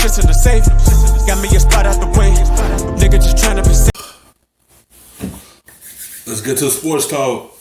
shit's in the safe. Got me a spot out the way. Nigga just tryna be safe. Let's get to sports talk.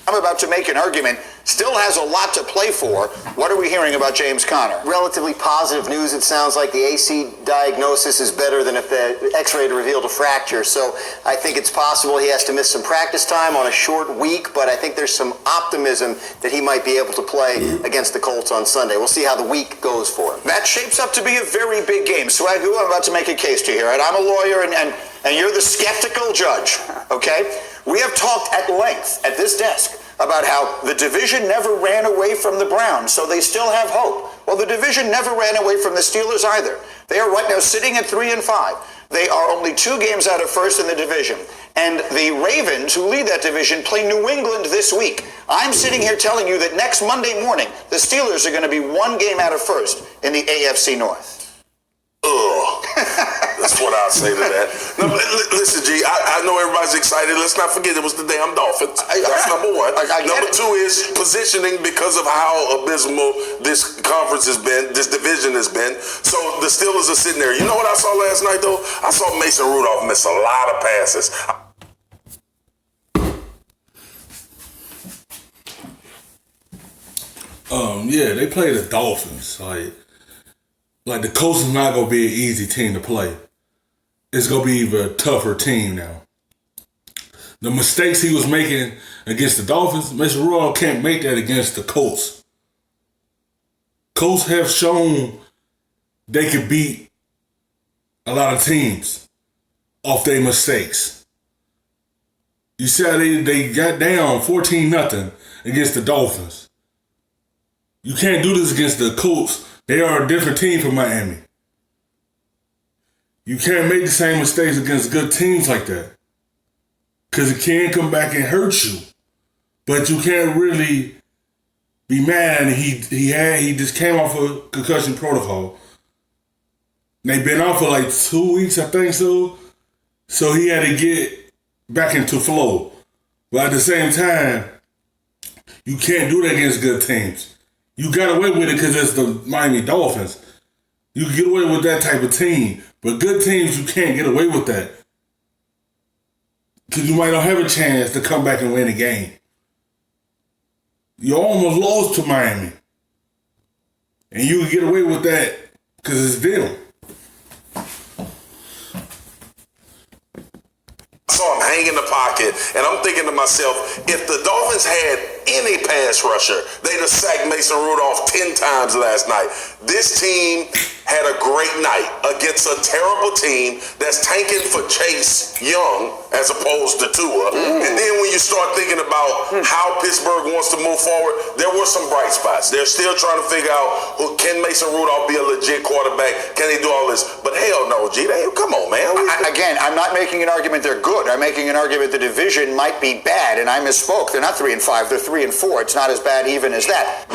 I'm about to make an argument. Still has a lot to play for. What are we hearing about James Conner? Relatively positive news. It sounds like the AC diagnosis is better than if the X-ray had revealed a fracture. So I think it's possible he has to miss some practice time on a short week, but I think there's some optimism that he might be able to play against the Colts on Sunday. We'll see how the week goes for him. That shapes up to be a very big game. Swagoo, I'm about to make a case to you here. Right? I'm a lawyer, and you're the skeptical judge, okay? We have talked at length at this desk about how the division never ran away from the Browns, so they still have hope. Well, the division never ran away from the Steelers either. They are right now sitting at 3-5. They are only 2 games out of first in the division. And the Ravens, who lead that division, play New England this week. I'm sitting here telling you that next Monday morning, the Steelers are going to be 1 game out of first in the AFC North. Ugh. That's what I'll say to that. No, listen, G, I know everybody's excited. Let's not forget it was the damn Dolphins. That's number one. Number 2 is positioning because of how abysmal this conference has been, this division has been. So the Steelers are sitting there. You know what I saw last night, though? I saw Mason Rudolph miss a lot of passes. Yeah, they play the Dolphins. Like the Colts is not going to be an easy team to play. It's going to be even a tougher team now. The mistakes he was making against the Dolphins, Mr. Rudolph can't make that against the Colts. Colts have shown they could beat a lot of teams off their mistakes. You see how they got down 14-0 against the Dolphins. You can't do this against the Colts. They are a different team from Miami. You can't make the same mistakes against good teams like that. Because it can come back and hurt you. But you can't really be mad. He just came off a concussion protocol. They've been off for like 2 weeks, I think so. So he had to get back into flow. But at the same time, you can't do that against good teams. You got away with it because it's the Miami Dolphins. You can get away with that type of team. But good teams, you can't get away with that. Because you might not have a chance to come back and win a game. You almost lost to Miami. And you can get away with that because it's them. I saw him hang in the pocket, and I'm thinking to myself, if the Dolphins had any pass rusher, they'd have sacked Mason Rudolph 10 times last night. This team had a great night against a terrible team that's tanking for Chase Young as opposed to Tua. And then when you start thinking about how Pittsburgh wants to move forward, there were some bright spots. They're still trying to figure out, can Mason Rudolph be a legit quarterback? Can they do all this? But hell no, G. Come on, man. Again, I'm not making an argument they're good. I'm making an argument the division might be bad, and I misspoke. They're not 3-5. They're 3-4. It's not as bad even as that.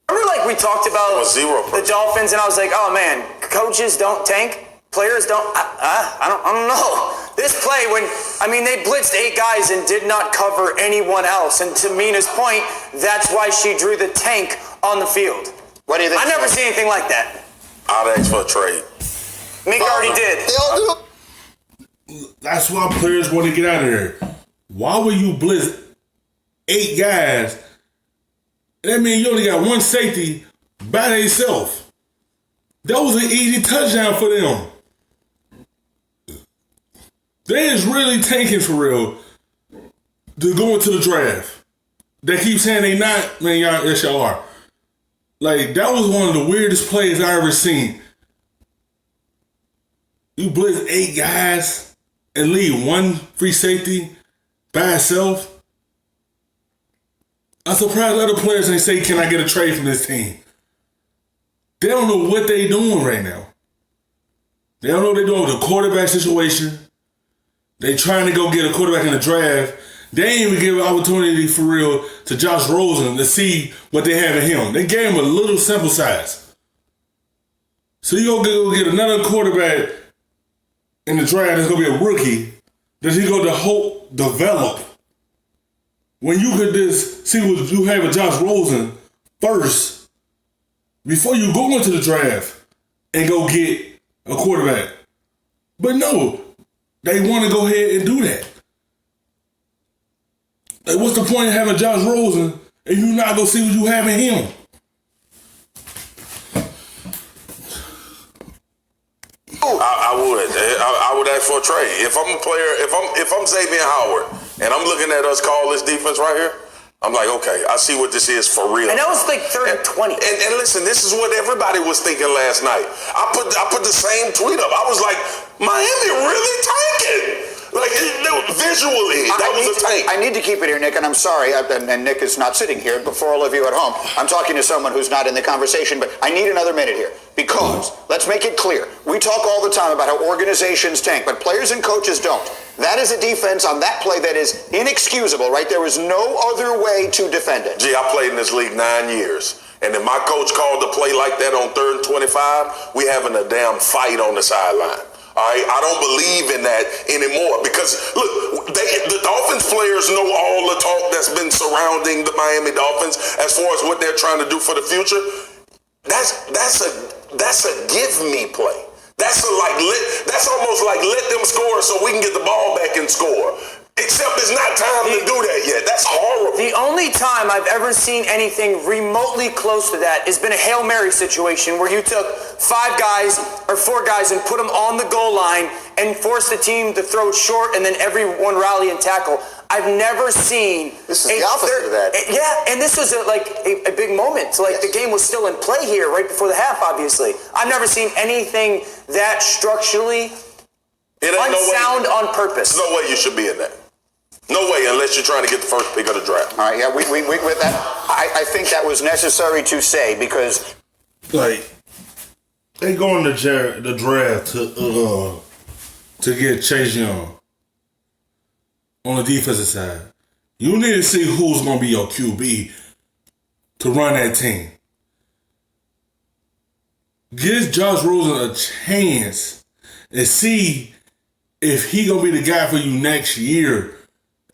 Remember, like, we talked about the Dolphins, and I was like, oh, man, coaches don't tank, players don't, I don't know. This play, they blitzed 8 guys and did not cover anyone else. And to Mina's point, that's why she drew the tank on the field. What do you think? I never seen anything like that. I'd ask for a trade. Mink already did. They all do. That's why players want to get out of there. Why would you blitz 8 guys? That means you only got 1 safety by themselves. That was an easy touchdown for them. They is really tanking for real to go into the draft. They keep saying they not, man, y'all, yes y'all are. Like, that was one of the weirdest plays I ever seen. You blitz 8 guys and leave 1 free safety by itself. I'm surprised other players ain't say, can I get a trade from this team? They don't know what they doing right now. They don't know what they're doing with the quarterback situation. They trying to go get a quarterback in the draft. They ain't even give an opportunity for real to Josh Rosen to see what they have in him. They gave him a little sample size. So you go get another quarterback in the draft that's going to be a rookie that he going to hope develop. when you could just see what you have with Josh Rosen first before you go into the draft and go get a quarterback. But no, they want to go ahead and do that. Like, what's the point of having Josh Rosen if you're not going to see what you have in him? I would ask for a trade. If I'm a player, if I'm Xavier Howard and I'm looking at us call this defense right here, I'm like, okay, I see what this is for real. And that was like 3rd and 20. And listen, this is what everybody was thinking last night. I put the same tweet up. I was like, Miami really tanking. Like, visually, that was a tank. I need to keep it here, Nick, and I'm sorry, and Nick is not sitting here, but for all of you at home, I'm talking to someone who's not in the conversation, but I need another minute here, because, let's make it clear, we talk all the time about how organizations tank, but players and coaches don't. That is a defense on that play that is inexcusable, right? There was no other way to defend it. Gee, I played in this league 9 years, and if my coach called a play like that on 3rd and 25, we having a damn fight on the sideline. All right, I don't believe in that anymore because, look, the Dolphins players know all the talk that's been surrounding the Miami Dolphins as far as what they're trying to do for the future. That's a give me play. That's almost like let them score so we can get the ball back and score. Except it's not time to do that yet. That's horrible. The only time I've ever seen anything remotely close to that has been a Hail Mary situation where you took 5 guys or 4 guys and put them on the goal line and forced the team to throw short and then everyone rally and tackle. I've never seen... This is the opposite of that. Yeah, and this was a big moment. So, the game was still in play here right before the half, obviously. I've never seen anything that structurally unsound on purpose. There's no way you should be in that. No way, unless you're trying to get the first pick of the draft. All right, yeah, we with that, I think that was necessary to say because... Like, they go in the draft to get Chase Young on the defensive side. You need to see who's going to be your QB to run that team. Give Josh Rosen a chance and see if he going to be the guy for you next year.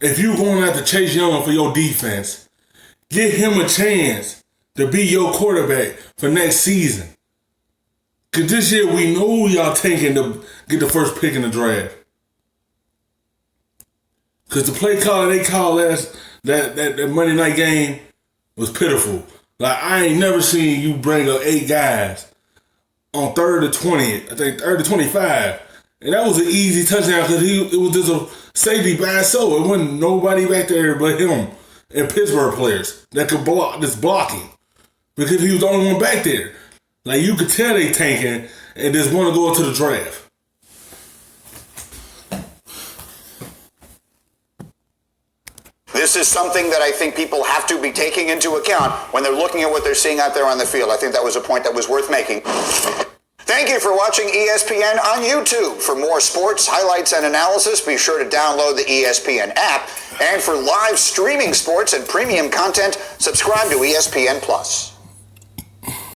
If you're going after Chase Young for your defense, give him a chance to be your quarterback for next season. Because this year we know y'all tanking to get the first pick in the draft. Because the play caller they called that Monday night game was pitiful. Like, I ain't never seen you bring up 8 guys on 3rd to 20, I think 3rd to 25. And that was an easy touchdown because it was just a safety by itself. It wasn't nobody back there but him and Pittsburgh players that could block this blocking because he was the only one back there. Like, you could tell they tanking and just want to go into the draft. This is something that I think people have to be taking into account when they're looking at what they're seeing out there on the field. I think that was a point that was worth making. Thank you for watching ESPN on YouTube. For more sports, highlights, and analysis, be sure to download the ESPN app. And for live streaming sports and premium content, subscribe to ESPN+.